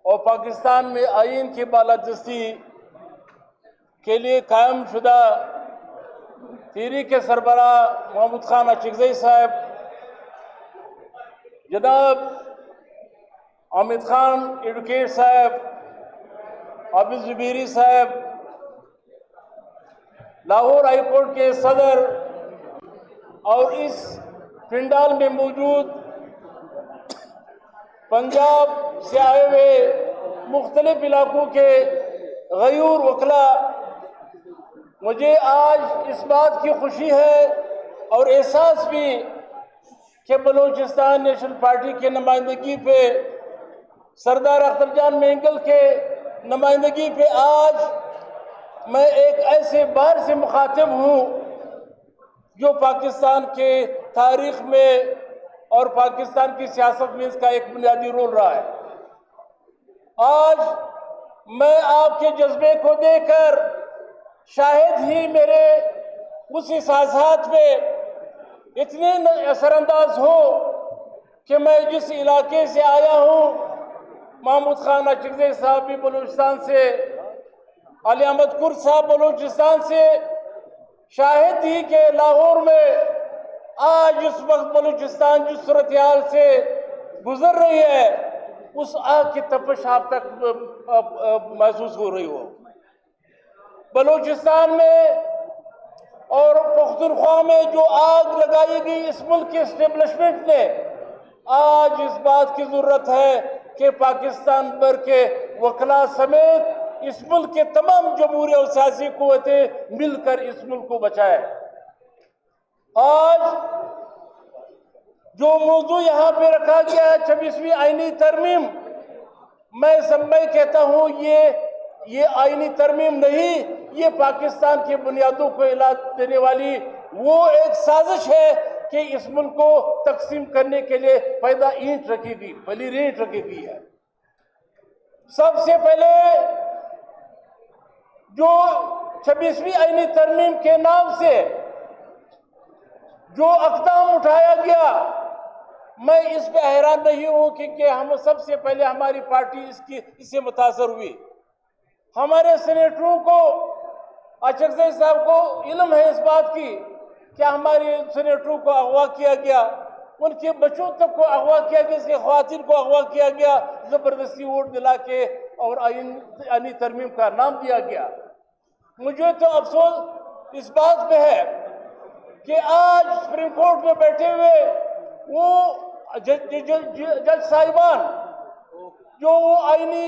اور پاکستان میں آئین کی بالادستی کے لیے قائم شدہ تحریک کے سربراہ محمود خان اچکزئی صاحب، جناب حامد خان ایڈوکیٹ صاحب، عابد زبیری صاحب، لاہور ہائی کورٹ کے صدر اور اس پنڈال میں موجود پنجاب سے آئے ہوئے مختلف علاقوں کے غیور وکلاء، مجھے آج اس بات کی خوشی ہے اور احساس بھی کہ بلوچستان نیشنل پارٹی کی نمائندگی پہ، سردار اختر جان مینگل کے نمائندگی پہ آج میں ایک ایسے بار سے مخاطب ہوں جو پاکستان کے تاریخ میں اور پاکستان کی سیاست میں اس کا ایک بنیادی رول رہا ہے۔ آج میں آپ کے جذبے کو دیکھ کر شاید ہی میرے اس احساسات پہ اتنے اثر انداز ہو کہ میں جس علاقے سے آیا ہوں، محمود خان اچکزئی صاحب بھی بلوچستان سے، علی احمد کرد صاحب بلوچستان سے، شاہد ہی کہ لاہور میں آج اس وقت بلوچستان جس صورتحال سے گزر رہی ہے اس آگ کی تپش آپ تک محسوس ہو رہی ہو۔ بلوچستان میں اور پختونخوا میں جو آگ لگائی گئی اس ملک کے اسٹیبلشمنٹ نے، آج اس بات کی ضرورت ہے کہ پاکستان بھر کے وکلاء سمیت اس ملک کے تمام جمہوری اور سیاسی قوتیں مل کر اس ملک کو بچائیں۔ آج جو موضوع یہاں پہ رکھا گیا ہے 26ویں آئینی ترمیم، میں کہتا ہوں یہ آئینی ترمیم نہیں، یہ پاکستان کی بنیادوں کو ہلا دینے والی وہ ایک سازش ہے کہ اس ملک کو تقسیم کرنے کے لیے پہلی اینٹ رکھی گئی ہے۔ سب سے پہلے جو 26ویں آئینی ترمیم کے نام سے جو اقدام اٹھایا گیا، میں اس پہ حیران نہیں ہوں کہ ہم سب سے پہلے ہماری پارٹی اس سے متاثر ہوئی۔ ہمارے سینیٹروں کو، اچکزئی صاحب کو علم ہے اس بات کی کہ ہمارے سینیٹروں کو اغوا کیا گیا، ان کے بچوں تک کو اغوا کیا گیا، اس کے خواتین کو اغوا کیا گیا، زبردستی ووٹ دلا کے اور آئینی ترمیم کا نام دیا گیا۔ مجھے تو افسوس اس بات پہ ہے کہ آج سپریم کورٹ میں بیٹھے ہوئے وہ جج صاحبان جو وہ آئینی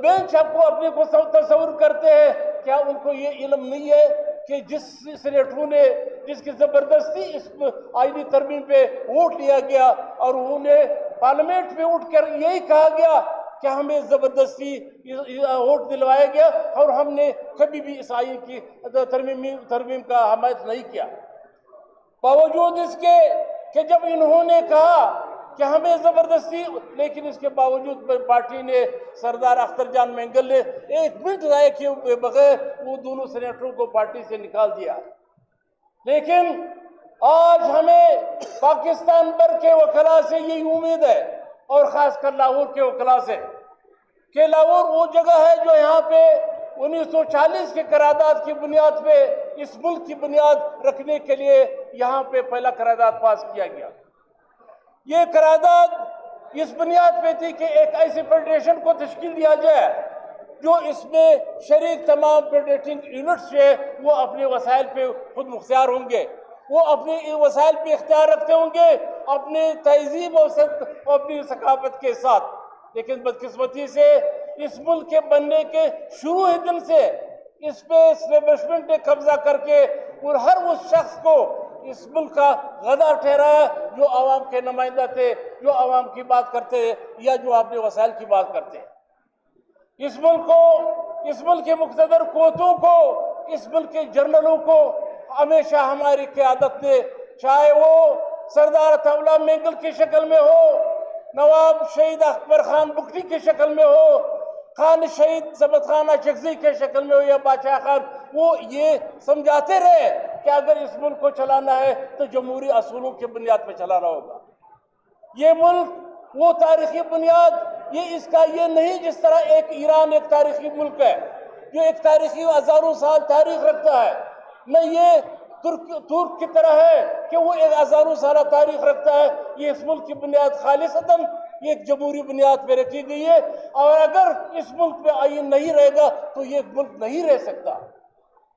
بینچ آپ کو اپنے کو تصور کرتے ہیں، کیا ان کو یہ علم نہیں ہے کہ جس سینیٹروں نے جس کی زبردستی اس آئینی ترمیم پہ ووٹ لیا گیا اور انہیں پارلیمنٹ میں اٹھ کر یہی کہا گیا کہ ہمیں زبردستی ووٹ دلوایا گیا اور ہم نے کبھی بھی اس آئین کی ترمیم کا حمایت نہیں کیا، باوجود اس کے کہ جب انہوں نے کہا کہ ہمیں زبردستی، لیکن اس کے باوجود پارٹی نے، سردار اختر جان مینگل نے ایک منٹ ضائع کیے بغیر وہ دونوں سینیٹروں کو پارٹی سے نکال دیا۔ لیکن آج ہمیں پاکستان بھر کے وکلاء سے یہی امید ہے اور خاص کر لاہور کے وکلاء سے کہ لاہور وہ جگہ ہے جو یہاں پہ 1940 کے قرارداد کی بنیاد پہ اس ملک کی بنیاد رکھنے کے لیے یہاں پہ پہلا قرارداد پاس کیا گیا۔ یہ قرارداد اس بنیاد پہ تھی کہ ایک ایسی فیڈریشن کو تشکیل دیا جائے جو اس میں شریک تمام فیڈریٹنگ یونٹس ہیں وہ اپنے وسائل پہ خود مختار ہوں گے، وہ اپنے وسائل پہ اختیار رکھتے ہوں گے اپنے تہذیب اور اپنی ثقافت کے ساتھ۔ لیکن بدقسمتی سے اس ملک کے بننے کے شروع ہی دن سے اس پہ اسٹیبلشمنٹ نے قبضہ کر کے اور ہر اس شخص کو اس ملک کا غدار ٹھہرایا جو عوام کے نمائندہ تھے، جو عوام کی بات کرتے یا جو اپنے وسائل کی بات کرتے۔ اس ملک کے مقتدر قوتوں کو، اس ملک کے جنرلوں کو ہمیشہ ہماری قیادت نے، چاہے وہ سردار عطا اللہ مینگل کی شکل میں ہو، نواب شہید اکبر خان بگٹی کی شکل میں ہو، خان شہید ضبط خان اچکزئی کی شکل میں ہو یا بادشاہ خان، وہ یہ سمجھاتے رہے کہ اگر اس ملک کو چلانا ہے تو جمہوری اصولوں کی بنیاد پہ چلانا ہوگا۔ یہ ملک وہ تاریخی بنیاد یہ اس کا یہ نہیں جس طرح ایک ایران ایک تاریخی ملک ہے جو ایک تاریخی ہزاروں سال تاریخ رکھتا ہے، نہ یہ ترک کی طرح ہے کہ وہ ایک ہزاروں سالہ تاریخ رکھتا ہے۔ یہ اس ملک کی بنیاد خالصتاً یہ ایک جمہوری بنیاد پہ رکھی گئی ہے، اور اگر اس ملک پہ آئین نہیں رہے گا تو یہ ملک نہیں رہ سکتا۔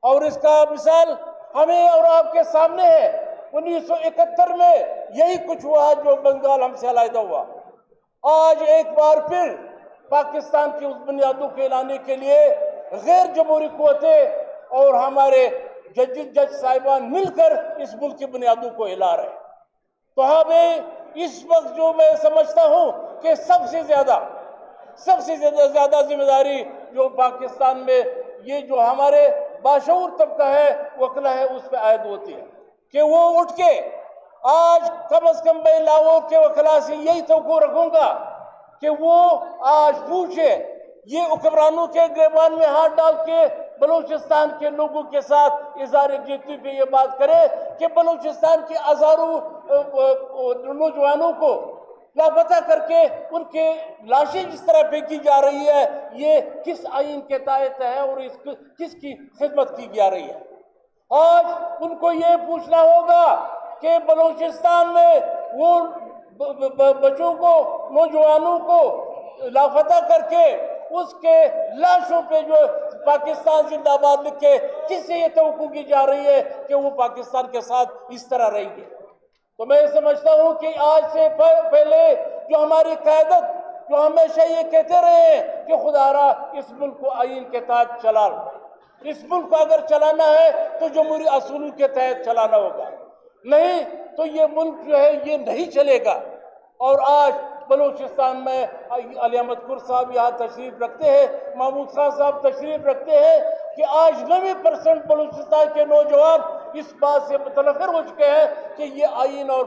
اور اس کا مثال ہمیں اور آپ کے سامنے ہے۔ 1971 میں یہی کچھ ہوا جو بنگال ہم سے علیحدہ ہوا۔ آج ایک بار پھر پاکستان کی اس بنیادوں کو لانے کے لیے غیر جمہوری قوتیں اور ہمارے جج صاحبان مل کر اس ملک کی بنیادوں کو ہلا رہے ہیں۔ تو ہمیں اس وقت جو میں سمجھتا ہوں کہ سب سے زیادہ ذمہ داری جو پاکستان میں یہ جو ہمارے باشعور طبقہ ہے وکلا ہے اس پہ عائد ہوتی ہے کہ وہ اٹھ کے آج کم از کم میں لاہور کے وکلا سے یہی توقع رکھوں گا کہ وہ آج پوچھے، یہ حکمرانوں کے گریبان میں ہاتھ ڈال کے بلوچستان کے لوگوں کے ساتھ اظہار یکجہتی پہ یہ بات کرے کہ بلوچستان کے ہزاروں نوجوانوں کو لاپتہ کر کے ان کے لاشیں جس طرح پھینکی جا رہی ہے، یہ کس آئین کے تحت ہے اور کس کی خدمت کی جا رہی ہے۔ آج ان کو یہ پوچھنا ہوگا کہ بلوچستان میں وہ بچوں کو نوجوانوں کو لاپتہ کر کے اس کے لاشوں پہ جو پاکستان زندہ باد لکھ کے کس سے یہ توقع کی جا رہی ہے کہ وہ پاکستان کے ساتھ اس طرح رہیں گے۔ تو میں سمجھتا ہوں کہ آج سے پہلے جو ہماری قیادت جو ہمیشہ یہ کہتے رہے ہیں کہ خدا را اس ملک کو آئین کے تحت چلا، اس ملک کو اگر چلانا ہے تو جمہوری اصولوں کے تحت چلانا ہوگا، نہیں تو یہ ملک جو ہے یہ نہیں چلے گا۔ اور آج بلوچستان میں علی احمد قر صاحب یہاں تشریف رکھتے ہیں، محمود خان صاحب تشریف رکھتے ہیں کہ آج 90% بلوچستان کے نوجوان اس بات سے متنفر ہو چکے ہیں کہ یہ آئین اور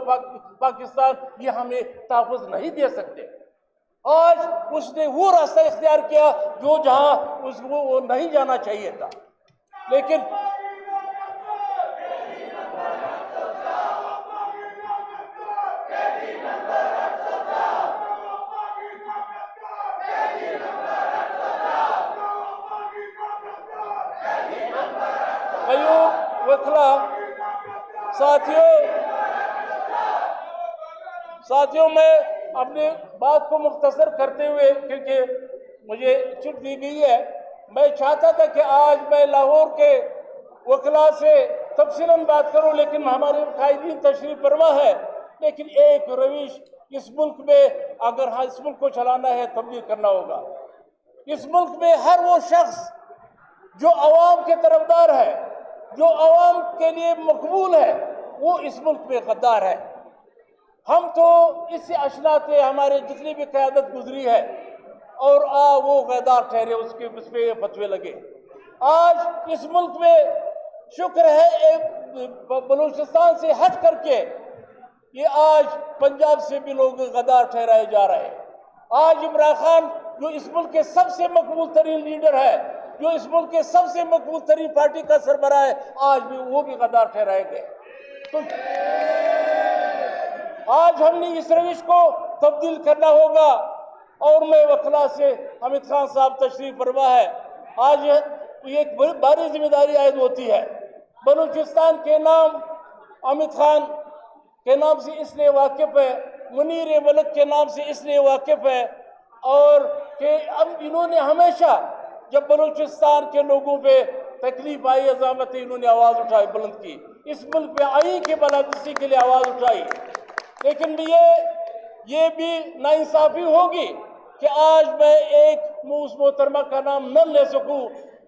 پاکستان یہ ہمیں تحفظ نہیں دے سکتے۔ آج اس نے وہ راستہ اختیار کیا جو جہاں اس کو وہ نہیں جانا چاہیے تھا، لیکن ساتھیوں میں اپنی بات کو مختصر کرتے ہوئے کیونکہ مجھے چھٹ دی گئی ہے، میں چاہتا تھا کہ آج میں لاہور کے وکلا سے تفصیلاً بات کروں، لیکن ہمارے قائدین تشریف فرما ہے، لیکن ایک روش اس ملک میں اگر اس ملک کو چلانا ہے تبدیل کرنا ہوگا۔ اس ملک میں ہر وہ شخص جو عوام کے طرفدار ہے، جو عوام کے لیے مقبول ہے، وہ اس ملک میں غدار ہے۔ ہم تو اس سے اشنا تھے، ہمارے جتنی بھی قیادت گزری ہے اور وہ غدار ٹھہرے، اس پہ فتوے لگے۔ آج اس ملک میں شکر ہے بلوچستان سے ہٹ کر کے یہ آج پنجاب سے بھی لوگ غدار ٹھہرائے جا رہے ہیں۔ آج عمران خان جو اس ملک کے سب سے مقبول ترین لیڈر ہے، جو اس ملک کے سب سے مقبول ترین پارٹی کا سربراہ ہے، آج بھی وہ بھی غدار ٹھہرائے گئے۔ تو آج ہم نے اس روش کو تبدیل کرنا ہوگا، اور میں وکلا سے حمید خان صاحب تشریف فرما ہے، آج ایک بڑی ذمہ داری عائد ہوتی ہے۔ بلوچستان کے نام حمید خان کے نام سے اس لیے واقف ہے، منیر ملک کے نام سے اس لیے واقف ہے، اور کہ اب انہوں نے ہمیشہ جب بلوچستان کے لوگوں پہ تکلیف آئی، عظامت انہوں نے آواز اٹھائی، بلند کی، اس ملک میں آئین کی بالادستی کے لیے آواز اٹھائی۔ لیکن یہ بھی ناانصافی ہوگی کہ آج میں ایک اس محترمہ کا نام نہ لے سکوں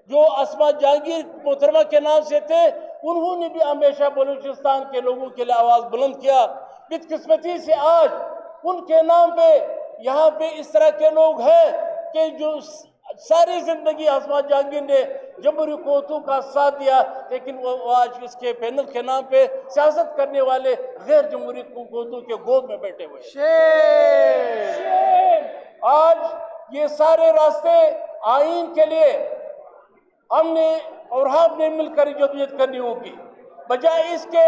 جو اسما جہانگیر محترمہ کے نام سے تھے، انہوں نے بھی ہمیشہ بلوچستان کے لوگوں کے لیے آواز بلند کیا۔ بدقسمتی سے آج ان کے نام پہ یہاں پہ اس طرح کے لوگ ہیں کہ جو ساری زندگی اسما جہانگیر نے جمہوری قوتوں کا ساتھ دیا، لیکن وہ آج اس کے پینل کے نام پہ سیاست کرنے والے غیر جمہوری قوتوں کے گود میں بیٹھے ہوئے۔ آج یہ سارے راستے آئین کے لیے ہم نے اور آپ نے مل کر جدوجہد کرنی ہوگی، بجائے اس کے